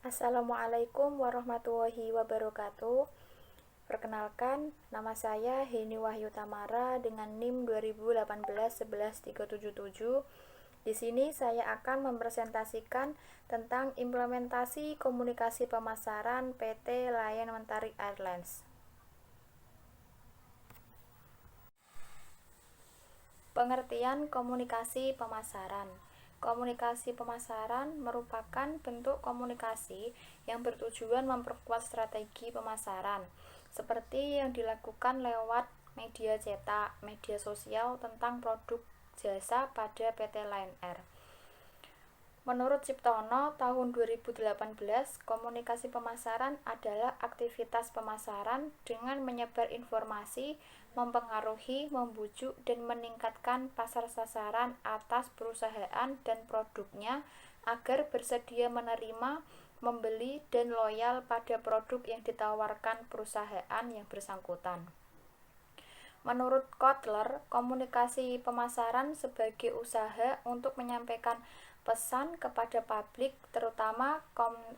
Assalamualaikum warahmatullahi wabarakatuh. Perkenalkan, nama saya Heni Wahyu Tamara dengan NIM 2018-11377. Di sini saya akan mempresentasikan tentang implementasi komunikasi pemasaran PT Lion Mentari Airlines. Pengertian komunikasi pemasaran. Komunikasi pemasaran merupakan bentuk komunikasi yang bertujuan memperkuat strategi pemasaran, seperti yang dilakukan lewat media cetak, media sosial tentang produk jasa pada PT Lion Air. Menurut Ciptono, tahun 2018, komunikasi pemasaran adalah aktivitas pemasaran dengan menyebar informasi, mempengaruhi, membujuk, dan meningkatkan pasar sasaran atas perusahaan dan produknya agar bersedia menerima, membeli, dan loyal pada produk yang ditawarkan perusahaan yang bersangkutan. Menurut Kotler, komunikasi pemasaran sebagai usaha untuk menyampaikan pesan kepada publik, terutama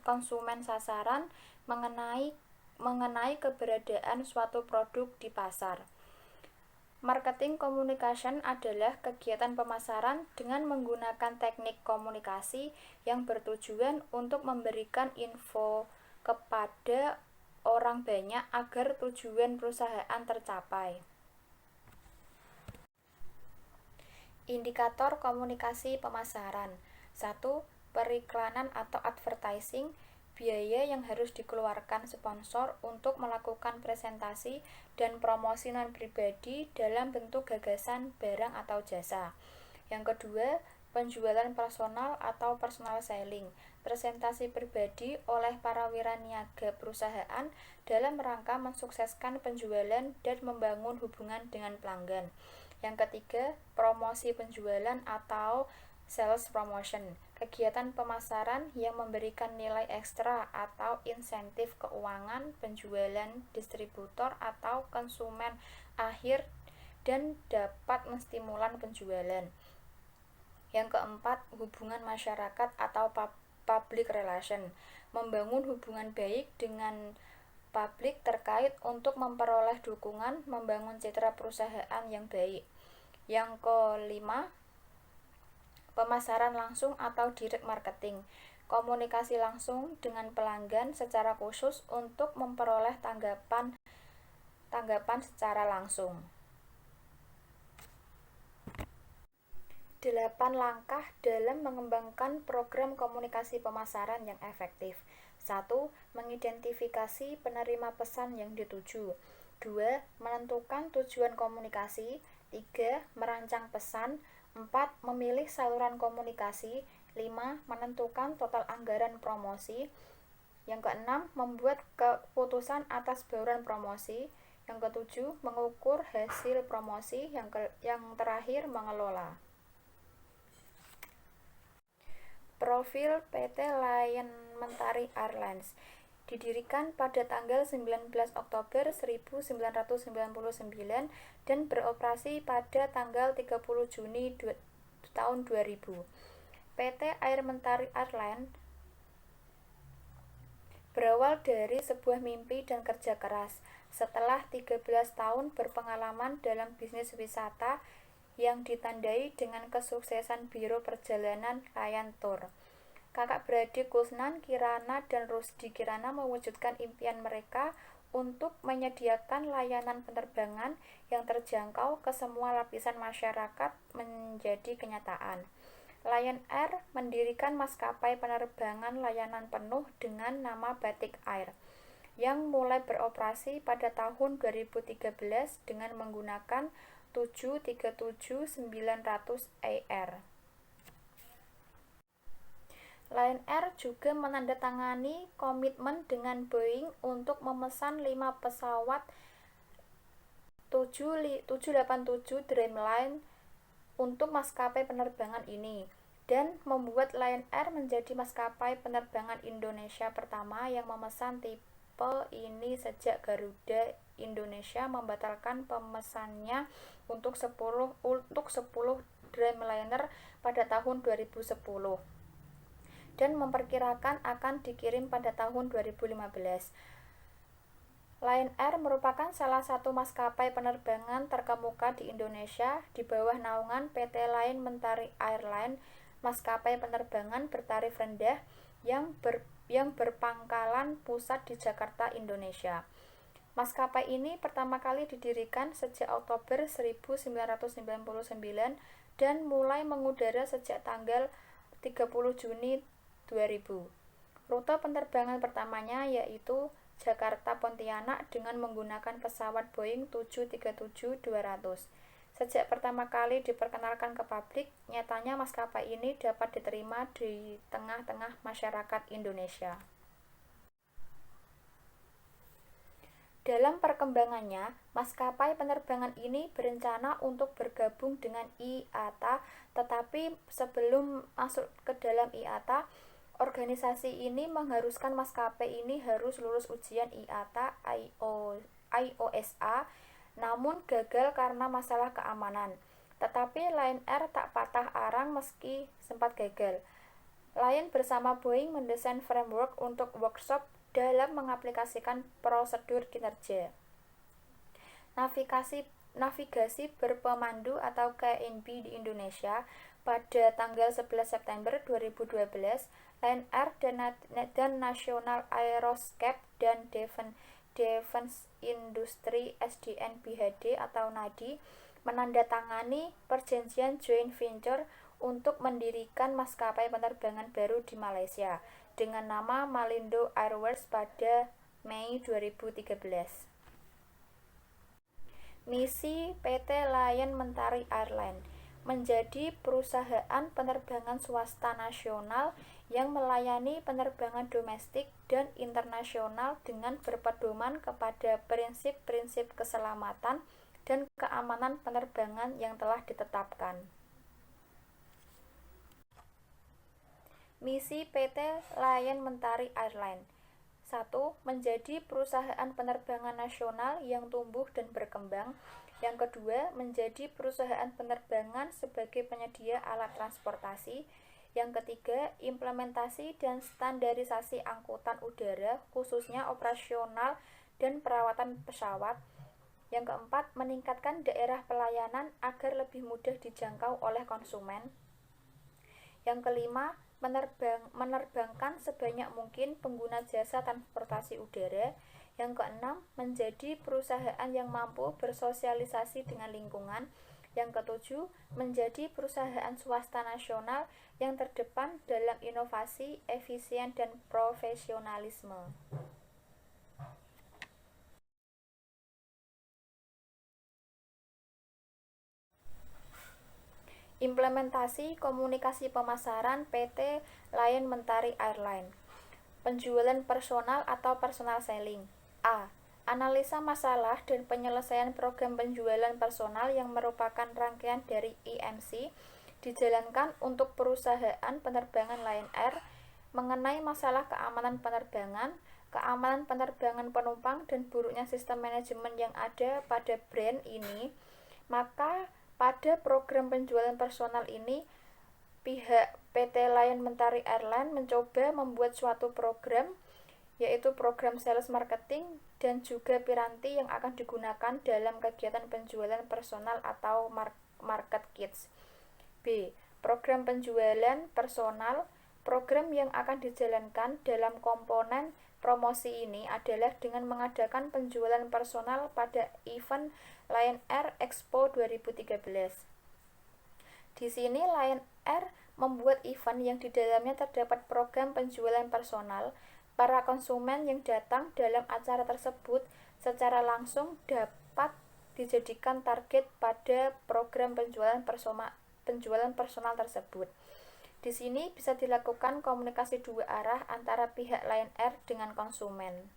konsumen sasaran, mengenai keberadaan suatu produk di pasar. Marketing communication adalah kegiatan pemasaran dengan menggunakan teknik komunikasi yang bertujuan untuk memberikan info kepada orang banyak agar tujuan perusahaan tercapai. Indikator komunikasi pemasaran. 1. Periklanan atau advertising, biaya yang harus dikeluarkan sponsor untuk melakukan presentasi dan promosi non-pribadi dalam bentuk gagasan, barang, atau jasa. Yang kedua, penjualan personal atau personal selling, presentasi pribadi oleh para wiraniaga perusahaan dalam rangka mensukseskan penjualan dan membangun hubungan dengan pelanggan. Yang ketiga, promosi penjualan atau sales promotion, kegiatan pemasaran yang memberikan nilai ekstra atau insentif keuangan, penjualan, distributor atau konsumen akhir dan dapat menstimulan penjualan. Yang keempat, hubungan masyarakat atau public relation, membangun hubungan baik dengan publik terkait untuk memperoleh dukungan, membangun citra perusahaan yang baik. Yang kelima, pemasaran langsung atau direct marketing, komunikasi langsung dengan pelanggan secara khusus untuk memperoleh tanggapan secara langsung. 8 langkah dalam mengembangkan program komunikasi pemasaran yang efektif. 1. Mengidentifikasi penerima pesan yang dituju. 2. Menentukan tujuan komunikasi. 3. Merancang pesan. 4. Memilih saluran komunikasi. 5. Menentukan total anggaran promosi. Yang keenam, membuat keputusan atas bauran promosi. Yang ketujuh, mengukur hasil promosi. Yang terakhir, mengelola. Profil PT Lion Mentari Airlines didirikan pada tanggal 19 Oktober 1999 dan beroperasi pada tanggal 30 Juni tahun 2000. PT Air Mentari Airlines berawal dari sebuah mimpi dan kerja keras. Setelah 13 tahun berpengalaman dalam bisnis wisata yang ditandai dengan kesuksesan Biro Perjalanan Lion Tour, kakak beradik Kusnan Kirana dan Rusdi Kirana mewujudkan impian mereka untuk menyediakan layanan penerbangan yang terjangkau ke semua lapisan masyarakat menjadi kenyataan. Lion Air mendirikan maskapai penerbangan layanan penuh dengan nama Batik Air yang mulai beroperasi pada tahun 2013 dengan menggunakan 737-900 ER. Lion Air juga menandatangani komitmen dengan Boeing untuk memesan 5 pesawat 787 Dreamliner untuk maskapai penerbangan ini dan membuat Lion Air menjadi maskapai penerbangan Indonesia pertama yang memesan tipe ini sejak Garuda Indonesia membatalkan pemesanannya untuk 10 Dreamliner pada tahun 2010. dan memperkirakan akan dikirim pada tahun 2015. Lion Air merupakan salah satu maskapai penerbangan terkemuka di Indonesia di bawah naungan PT Lion Mentari Airline, maskapai penerbangan bertarif rendah yang berpangkalan pusat di Jakarta, Indonesia. Maskapai ini pertama kali didirikan sejak Oktober 1999 dan mulai mengudara sejak tanggal 30 Juni 2000. Rute penerbangan pertamanya yaitu Jakarta-Pontianak dengan menggunakan pesawat Boeing 737-200. Sejak pertama kali diperkenalkan ke publik, nyatanya maskapai ini dapat diterima di tengah-tengah masyarakat Indonesia. Dalam perkembangannya, maskapai penerbangan ini berencana untuk bergabung dengan IATA, tetapi sebelum masuk ke dalam IATA, organisasi ini mengharuskan maskapai ini harus lulus ujian IATA IOSA, namun gagal karena masalah keamanan. Tetapi Lion Air tak patah arang meski sempat gagal. Lion bersama Boeing mendesain framework untuk workshop dalam mengaplikasikan prosedur kinerja. Navigasi berpemandu atau KNB di Indonesia pada tanggal 11 September 2012, Lion Air dan National Aerospace dan Defense Industry SDN BHD atau NADI menandatangani perjanjian joint venture untuk mendirikan maskapai penerbangan baru di Malaysia dengan nama Malindo Airways pada Mei 2013. Misi PT Lion Mentari Airline menjadi perusahaan penerbangan swasta nasional yang melayani penerbangan domestik dan internasional dengan berpedoman kepada prinsip-prinsip keselamatan dan keamanan penerbangan yang telah ditetapkan. Misi PT Lion Mentari Airline 1. Menjadi perusahaan penerbangan nasional yang tumbuh dan berkembang. Yang kedua, menjadi perusahaan penerbangan sebagai penyedia alat transportasi. Yang ketiga, implementasi dan standarisasi angkutan udara, khususnya operasional dan perawatan pesawat. Yang keempat, meningkatkan daerah pelayanan agar lebih mudah dijangkau oleh konsumen. Yang kelima, menerbangkan sebanyak mungkin pengguna jasa transportasi udara. Yang keenam, menjadi perusahaan yang mampu bersosialisasi dengan lingkungan. Yang ketujuh, menjadi perusahaan swasta nasional yang terdepan dalam inovasi, efisien, dan profesionalisme. Implementasi komunikasi pemasaran PT Lion Mentari Airline. Penjualan personal atau personal selling. A. Analisa masalah dan penyelesaian program penjualan personal yang merupakan rangkaian dari IMC dijalankan untuk perusahaan penerbangan Lion Air mengenai masalah keamanan penerbangan penumpang dan buruknya sistem manajemen yang ada pada brand ini. Maka pada program penjualan personal ini, pihak PT Lion Mentari Airline mencoba membuat suatu program, yaitu program sales marketing dan juga piranti yang akan digunakan dalam kegiatan penjualan personal atau market kits. B. Program penjualan personal. Program yang akan dijalankan dalam komponen promosi ini adalah dengan mengadakan penjualan personal pada event Lion Air Expo 2013. Di sini Lion Air membuat event yang di dalamnya terdapat program penjualan personal. Para konsumen yang datang dalam acara tersebut secara langsung dapat dijadikan target pada program penjualan personal tersebut. Di sini bisa dilakukan komunikasi dua arah antara pihak Lion Air dengan konsumen.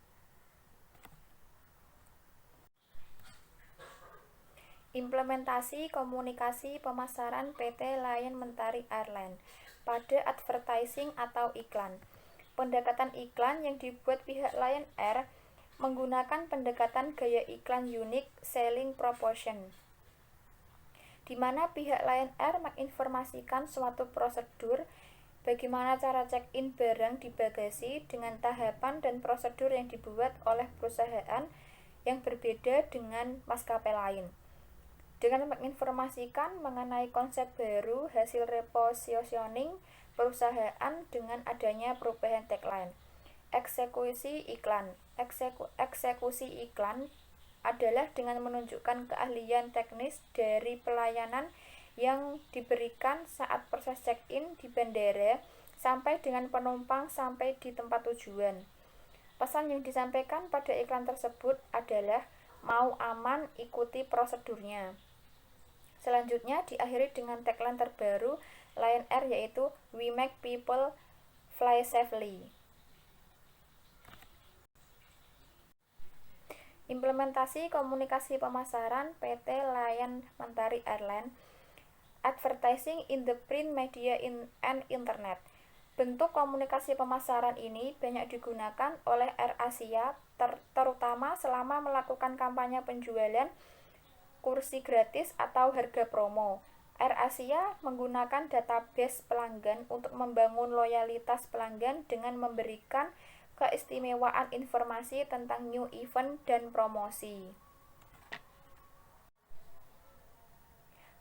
Implementasi komunikasi pemasaran PT Lion Mentari Airline pada advertising atau iklan. Pendekatan iklan yang dibuat pihak Lion Air menggunakan pendekatan gaya iklan unique selling proposition, di mana pihak Lion Air menginformasikan suatu prosedur bagaimana cara check-in barang di bagasi dengan tahapan dan prosedur yang dibuat oleh perusahaan yang berbeda dengan maskapai lain. Dengan menginformasikan mengenai konsep baru hasil repositioning perusahaan dengan adanya perubahan tagline. Eksekusi iklan. Eksekusi iklan adalah dengan menunjukkan keahlian teknis dari pelayanan yang diberikan saat proses check-in di bandara sampai dengan penumpang sampai di tempat tujuan. Pesan yang disampaikan pada iklan tersebut adalah mau aman, ikuti prosedurnya. Selanjutnya diakhiri dengan tagline terbaru Lion Air, yaitu We Make People Fly Safely. Implementasi komunikasi pemasaran PT Lion Mentari Airlines. Advertising in the print media and internet. Bentuk komunikasi pemasaran ini banyak digunakan oleh AirAsia, terutama selama melakukan kampanye penjualan kursi gratis atau harga promo. AirAsia menggunakan database pelanggan untuk membangun loyalitas pelanggan dengan memberikan keistimewaan informasi tentang new event dan promosi.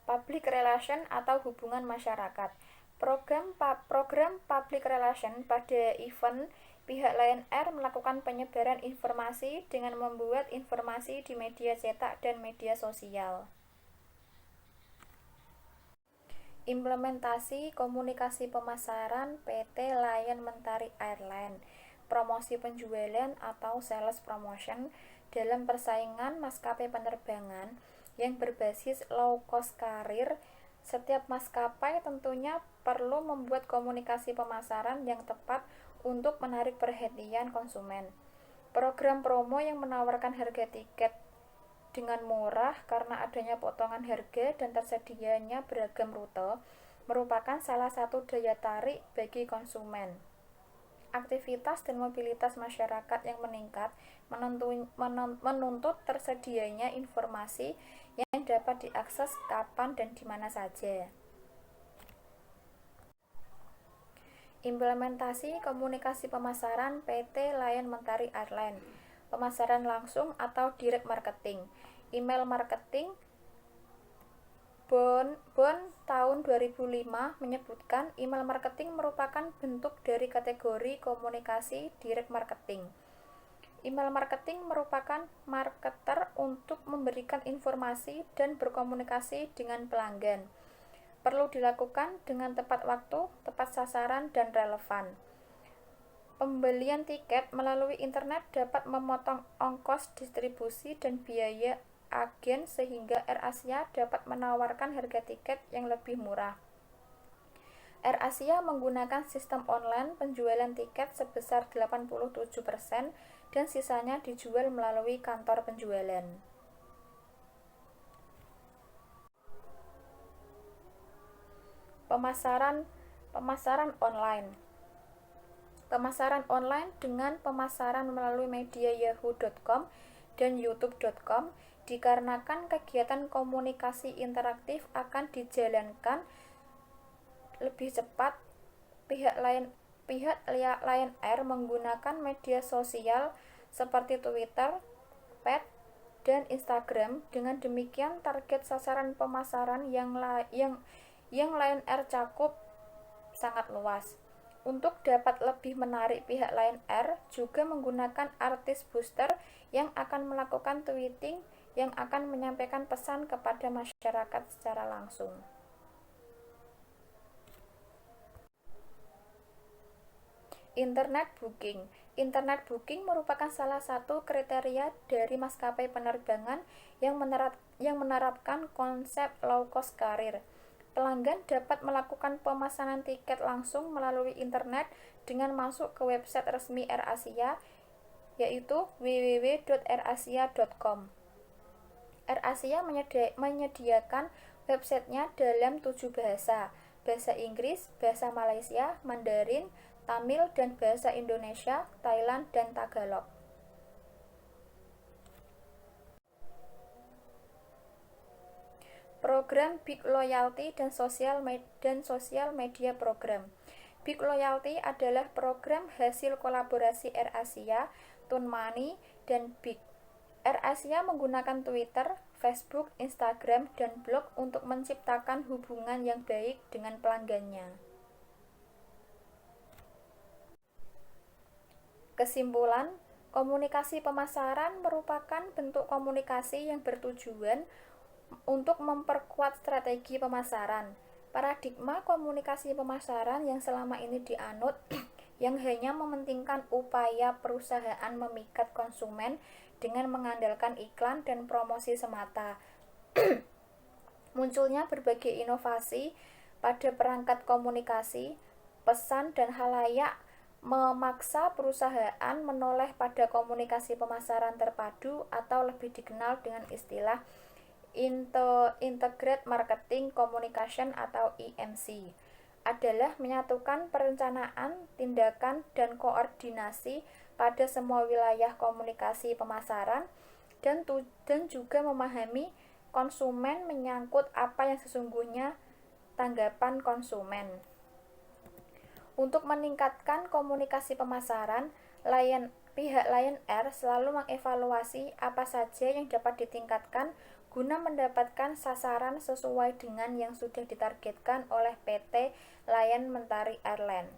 Public relation atau hubungan masyarakat. Program public relation pada event, pihak Lion Air melakukan penyebaran informasi dengan membuat informasi di media cetak dan media sosial. Implementasi komunikasi pemasaran PT Lion Mentari Airlines. Promosi penjualan atau sales promotion dalam persaingan maskapai penerbangan yang berbasis low cost carrier. Setiap maskapai tentunya perlu membuat komunikasi pemasaran yang tepat untuk menarik perhatian konsumen. Program promo yang menawarkan harga tiket dengan murah karena adanya potongan harga dan tersedianya beragam rute merupakan salah satu daya tarik bagi konsumen. Aktivitas dan mobilitas masyarakat yang meningkat menuntut tersedianya informasi yang dapat diakses kapan dan di mana saja. Implementasi komunikasi pemasaran PT Lion Mentari Airlines. Pemasaran langsung atau direct marketing. Email marketing. Bond tahun 2005 menyebutkan email marketing merupakan bentuk dari kategori komunikasi direct marketing. Email marketing merupakan marketer untuk memberikan informasi dan berkomunikasi dengan pelanggan. Perlu dilakukan dengan tepat waktu, tepat sasaran, dan relevan. Pembelian tiket melalui internet dapat memotong ongkos distribusi dan biaya agen sehingga AirAsia dapat menawarkan harga tiket yang lebih murah. AirAsia menggunakan sistem online penjualan tiket sebesar 87% dan sisanya dijual melalui kantor penjualan. Pemasaran online. Pemasaran online dengan pemasaran melalui media yahoo.com dan youtube.com dikarenakan kegiatan komunikasi interaktif akan dijalankan lebih cepat. Pihak Lion Air menggunakan media sosial seperti Twitter, Pet, dan Instagram. Dengan demikian target sasaran pemasaran yang Lion Air cakup sangat luas. Untuk dapat lebih menarik, pihak Lion Air juga menggunakan artis booster yang akan melakukan tweeting yang akan menyampaikan pesan kepada masyarakat secara langsung. Internet booking. Internet booking merupakan salah satu kriteria dari maskapai penerbangan yang menerapkan konsep low cost carrier. Pelanggan dapat melakukan pemesanan tiket langsung melalui internet dengan masuk ke website resmi AirAsia, yaitu www.airasia.com. AirAsia menyediakan websitenya dalam 7 bahasa: bahasa Inggris, bahasa Malaysia, Mandarin, Tamil, dan bahasa Indonesia, Thailand, dan Tagalog. Program Big Loyalty dan sosial media program. Big Loyalty adalah program hasil kolaborasi AirAsia, TuneMoney, dan Big. AirAsia menggunakan Twitter, Facebook, Instagram, dan blog untuk menciptakan hubungan yang baik dengan pelanggannya. Kesimpulan, komunikasi pemasaran merupakan bentuk komunikasi yang bertujuan untuk memperkuat strategi pemasaran. Paradigma komunikasi pemasaran yang selama ini dianut yang hanya mementingkan upaya perusahaan memikat konsumen dengan mengandalkan iklan dan promosi semata. Munculnya berbagai inovasi pada perangkat komunikasi, pesan dan halayak memaksa perusahaan menoleh pada komunikasi pemasaran terpadu atau lebih dikenal dengan istilah Integrated Marketing Communication atau IMC, adalah menyatukan perencanaan, tindakan, dan koordinasi pada semua wilayah komunikasi pemasaran dan juga memahami konsumen menyangkut apa yang sesungguhnya tanggapan konsumen. Untuk meningkatkan komunikasi pemasaran, pihak Lion Air selalu mengevaluasi apa saja yang dapat ditingkatkan guna mendapatkan sasaran sesuai dengan yang sudah ditargetkan oleh PT Lion Mentari Airlines.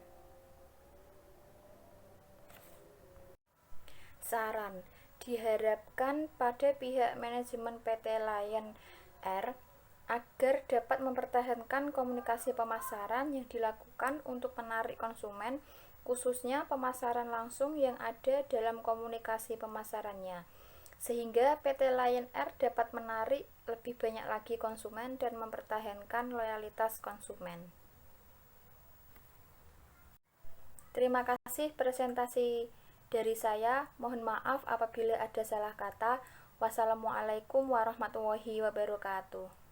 Saran: diharapkan pada pihak manajemen PT Lion Air agar dapat mempertahankan komunikasi pemasaran yang dilakukan untuk menarik konsumen, khususnya pemasaran langsung yang ada dalam komunikasi pemasarannya, sehingga PT Lion Air dapat menarik lebih banyak lagi konsumen dan mempertahankan loyalitas konsumen. Terima kasih presentasi dari saya. Mohon maaf apabila ada salah kata. Wassalamualaikum warahmatullahi wabarakatuh.